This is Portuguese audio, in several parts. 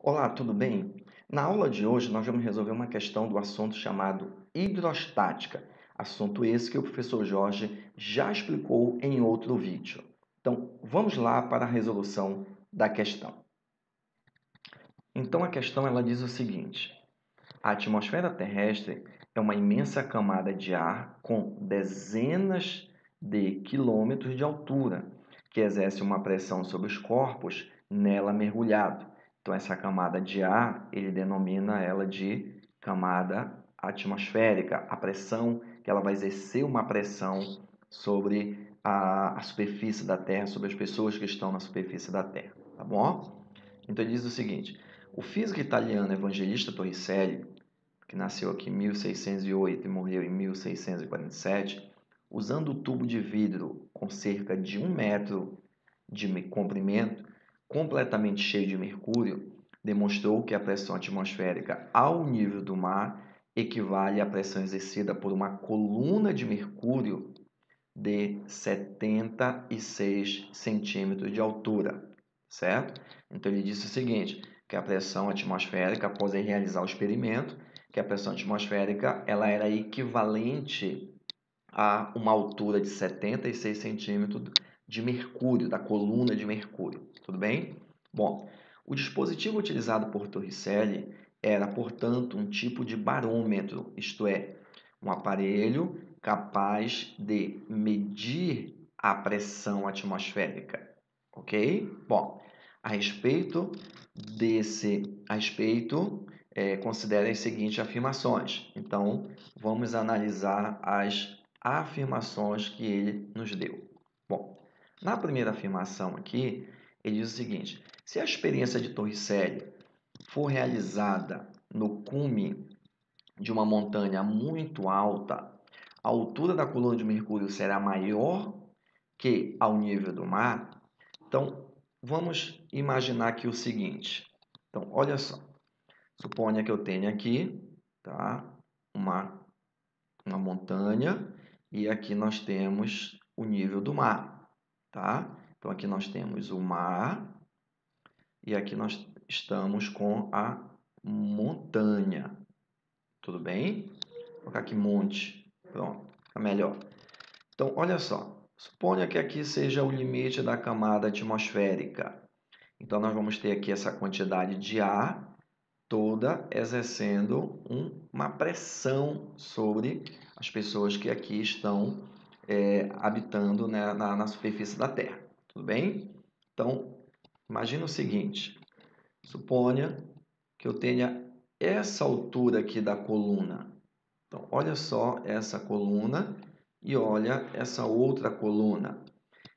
Olá, tudo bem? Na aula de hoje, nós vamos resolver uma questão do assunto chamado hidrostática, assunto esse que o professor Jorge já explicou em outro vídeo. Então, vamos lá para a resolução da questão. Então, a questão ela diz o seguinte: a atmosfera terrestre é uma imensa camada de ar com dezenas de quilômetros de altura, que exerce uma pressão sobre os corpos nela mergulhado. Então, essa camada de ar, ele denomina ela de camada atmosférica. A pressão, que ela vai exercer uma pressão sobre a superfície da Terra, sobre as pessoas que estão na superfície da Terra, tá bom? Então, ele diz o seguinte: o físico italiano Evangelista Torricelli, que nasceu aqui em 1608 e morreu em 1647, usando o tubo de vidro com cerca de 1 metro de comprimento, completamente cheio de mercúrio, demonstrou que a pressão atmosférica ao nível do mar equivale à pressão exercida por uma coluna de mercúrio de 76 centímetros de altura, certo? Então ele disse o seguinte, que a pressão atmosférica, após ele realizar o experimento, que a pressão atmosférica ela era equivalente a uma altura de 76 centímetros de mercúrio, da coluna de mercúrio, tudo bem? Bom, o dispositivo utilizado por Torricelli era, portanto, um tipo de barômetro, isto é, um aparelho capaz de medir a pressão atmosférica, ok? Bom, a respeito considere as seguintes afirmações. Então, vamos analisar as afirmações que ele nos deu. Bom, na primeira afirmação aqui, ele diz o seguinte: se a experiência de Torricelli for realizada no cume de uma montanha muito alta, a altura da coluna de mercúrio será maior que ao nível do mar. Então, vamos imaginar aqui o seguinte. Então, olha só. Suponha que eu tenha aqui, tá, uma montanha e aqui nós temos o nível do mar, tá? Então, aqui nós temos o mar e aqui nós estamos com a montanha. Tudo bem? Vou colocar aqui monte. Pronto, fica melhor. Então, olha só. Suponha que aqui seja o limite da camada atmosférica. Então, nós vamos ter aqui essa quantidade de ar toda exercendo uma pressão sobre as pessoas que aqui estão habitando, né, na superfície da Terra. Tudo bem? Então, imagina o seguinte. Suponha que eu tenha essa altura aqui da coluna. Então, olha só essa coluna e olha essa outra coluna.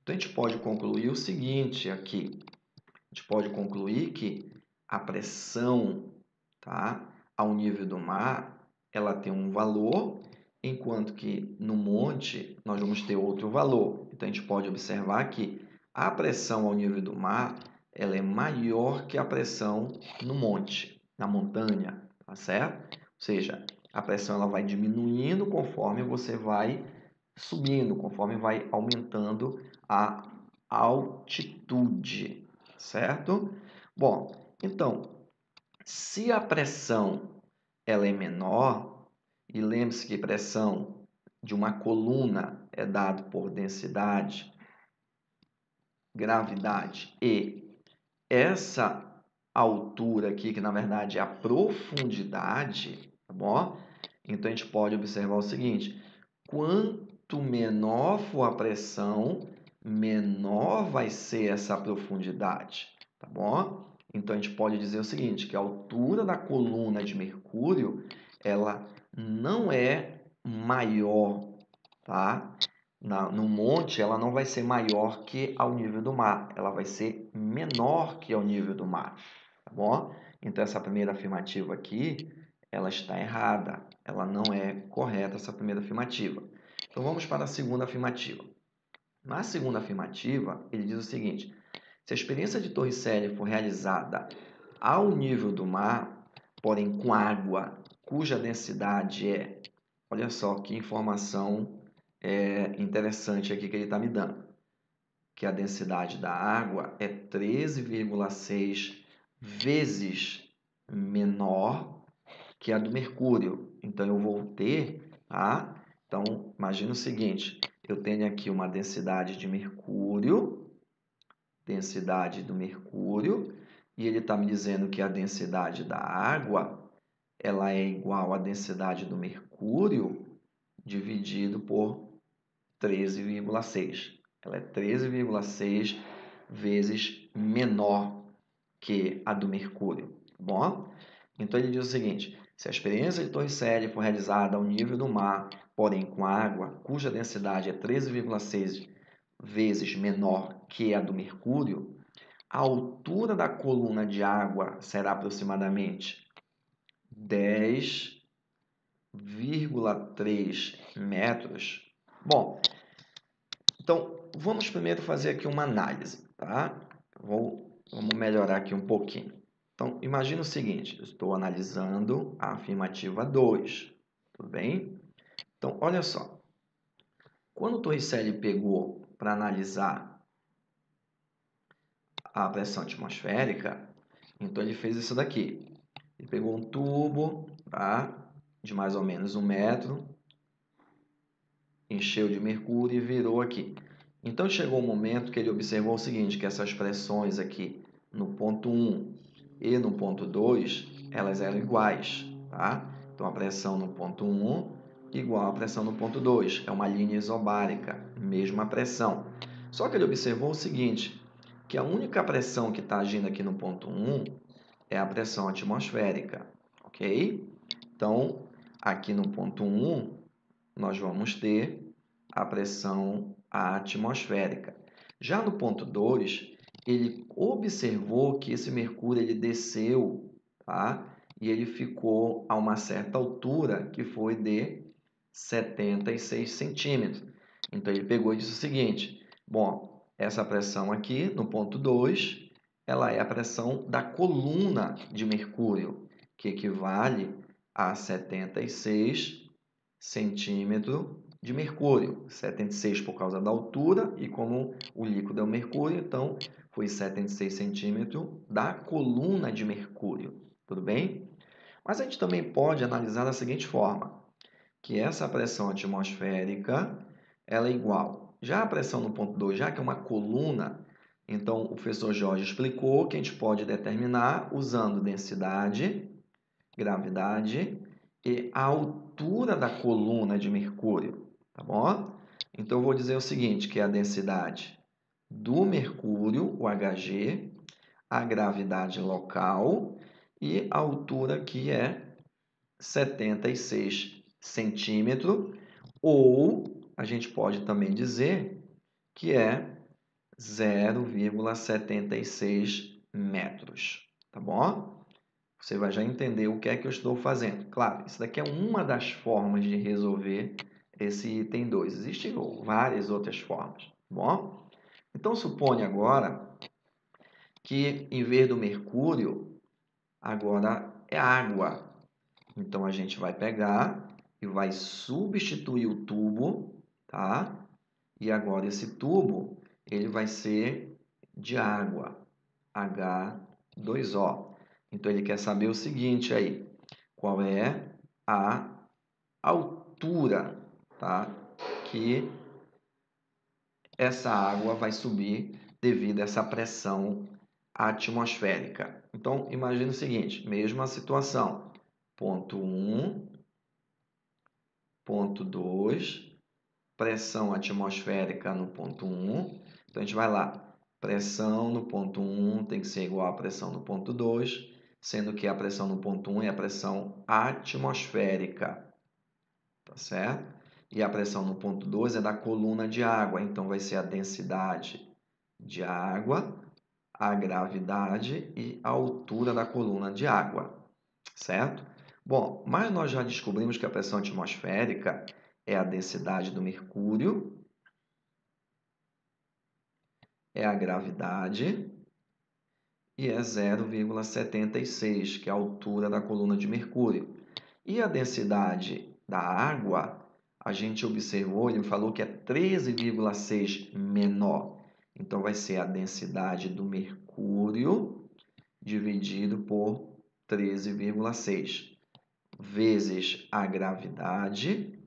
Então, a gente pode concluir o seguinte aqui. A gente pode concluir que a pressão, tá, ao nível do mar, ela tem um valor, enquanto que no monte nós vamos ter outro valor. Então, a gente pode observar que a pressão ao nível do mar, ela é maior que a pressão no monte, na montanha, tá certo? Ou seja, a pressão ela vai diminuindo conforme você vai subindo, conforme vai aumentando a altitude, certo? Bom, então, se a pressão ela é menor, e lembre-se que pressão de uma coluna é dado por densidade, gravidade e essa altura aqui, que na verdade é a profundidade, tá bom? Então a gente pode observar o seguinte: quanto menor for a pressão, menor vai ser essa profundidade, tá bom? Então a gente pode dizer o seguinte, que a altura da coluna de mercúrio, ela não é maior, tá? No monte, ela não vai ser maior que ao nível do mar, ela vai ser menor que ao nível do mar, tá bom? Então essa primeira afirmativa aqui, ela está errada, ela não é correta essa primeira afirmativa. Então vamos para a segunda afirmativa. Na segunda afirmativa, ele diz o seguinte: se a experiência de Torricelli for realizada ao nível do mar, porém com água cuja densidade é, olha só que informação interessante aqui que ele está me dando, que a densidade da água é 13,6 vezes menor que a do mercúrio. Então, eu vou ter, tá? Então, imagina o seguinte, eu tenho aqui uma densidade de mercúrio, densidade do mercúrio, e ele está me dizendo que a densidade da água ela é igual à densidade do mercúrio dividido por 13,6. Ela é 13,6 vezes menor que a do mercúrio. Tá bom? Então ele diz o seguinte: se a experiência de Torricelli for realizada ao nível do mar, porém com água cuja densidade é 13,6 vezes menor que a do mercúrio, a altura da coluna de água será aproximadamente 10,3 metros. Bom, então vamos primeiro fazer aqui uma análise, tá? Vamos melhorar aqui um pouquinho. Então, imagine o seguinte, eu estou analisando a afirmativa 2, tudo bem? Então, olha só, quando o Torricelli pegou para analisar a pressão atmosférica, então ele fez isso daqui. Ele pegou um tubo, tá? De mais ou menos 1 metro, encheu de mercúrio e virou aqui. Então chegou um momento que ele observou o seguinte, que essas pressões aqui no ponto 1 e no ponto 2, elas eram iguais, tá? Então a pressão no ponto 1 igual à pressão no ponto 2, é uma linha isobárica, mesma pressão. Só que ele observou o seguinte, que a única pressão que está agindo aqui no ponto 1 é a pressão atmosférica, ok? Então, aqui no ponto 1, nós vamos ter a pressão atmosférica. Já no ponto 2, ele observou que esse mercúrio ele desceu, tá? E ele ficou a uma certa altura, que foi de 76 centímetros. Então, ele pegou e disse o seguinte, bom, essa pressão aqui, no ponto 2, ela é a pressão da coluna de mercúrio, que equivale a 76 centímetros de mercúrio. 76 por causa da altura e como o líquido é o mercúrio, então foi 76 centímetros da coluna de mercúrio. Tudo bem? Mas a gente também pode analisar da seguinte forma, que essa pressão atmosférica ela é igual. Já a pressão no ponto 2, já que é uma coluna, então o professor Jorge explicou que a gente pode determinar usando densidade, gravidade e a altura da coluna de mercúrio, tá bom? Então eu vou dizer o seguinte, que é a densidade do mercúrio, o Hg, a gravidade local e a altura que é 76 centímetros, ou a gente pode também dizer que é 0,76 metros, tá bom? Você vai já entender o que é que eu estou fazendo. Claro, isso daqui é uma das formas de resolver esse item 2. Existem várias outras formas, tá bom? Então, suponha agora que em vez do mercúrio, agora é água. Então, a gente vai pegar e vai substituir o tubo, tá? E agora esse tubo, ele vai ser de água, H2O. Então, ele quer saber o seguinte aí, qual é a altura, tá? Que essa água vai subir devido a essa pressão atmosférica. Então, imagine o seguinte, mesma situação, ponto 1, ponto 2, pressão atmosférica no ponto 1. Então, a gente vai lá, pressão no ponto 1 tem que ser igual à pressão no ponto 2, sendo que a pressão no ponto 1 é a pressão atmosférica, tá certo? E a pressão no ponto 2 é da coluna de água, então vai ser a densidade de água, a gravidade e a altura da coluna de água, certo? Bom, mas nós já descobrimos que a pressão atmosférica é a densidade do mercúrio, é a gravidade e é 0,76, que é a altura da coluna de mercúrio. E a densidade da água, a gente observou, ele falou que é 13,6 menor. Então, vai ser a densidade do mercúrio dividido por 13,6, vezes a gravidade,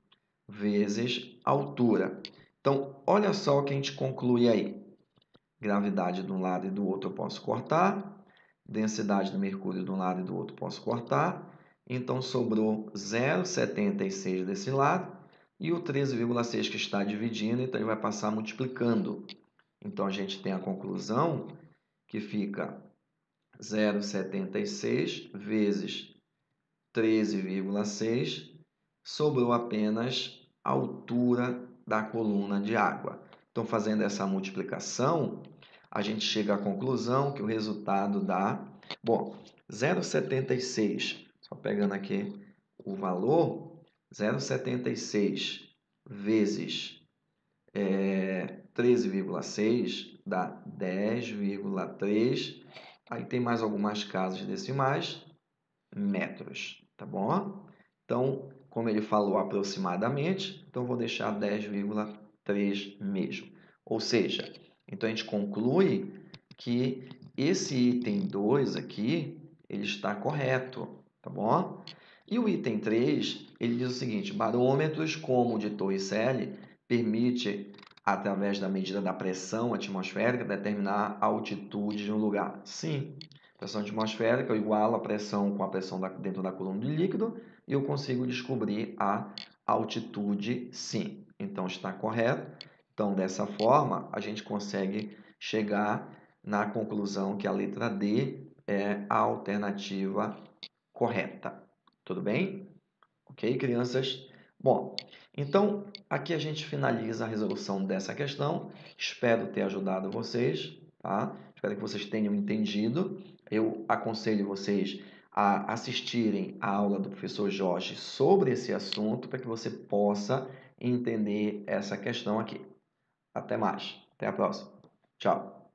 vezes a altura. Então, olha só o que a gente conclui aí. Gravidade de um lado e do outro eu posso cortar. Densidade do mercúrio de um lado e do outro posso cortar. Então, sobrou 0,76 desse lado e o 13,6 que está dividindo, então ele vai passar multiplicando. Então, a gente tem a conclusão que fica 0,76 vezes 13,6, sobrou apenas a altura da coluna de água. Então, fazendo essa multiplicação, a gente chega à conclusão que o resultado dá... Bom, 0,76, só pegando aqui o valor, 0,76 vezes 13,6 dá 10,3. Aí tem mais algumas casas decimais, metros, tá bom? Então, como ele falou aproximadamente, então vou deixar 10,3 mesmo. Ou seja, então a gente conclui que esse item 2 aqui, ele está correto, tá bom? E o item 3, ele diz o seguinte: barômetros como o de Torricelli permite, através da medida da pressão atmosférica, determinar a altitude de um lugar. Sim, pressão atmosférica eu igualo a pressão com a pressão dentro da coluna de líquido e eu consigo descobrir a altitude, sim. Então, está correto. Então, dessa forma, a gente consegue chegar na conclusão que a letra D é a alternativa correta. Tudo bem? Ok, crianças? Bom, então aqui a gente finaliza a resolução dessa questão. Espero ter ajudado vocês, tá? Espero que vocês tenham entendido. Eu aconselho vocês a assistirem a aula do professor Jorge sobre esse assunto para que você possa entender essa questão aqui. Até mais. Até a próxima. Tchau.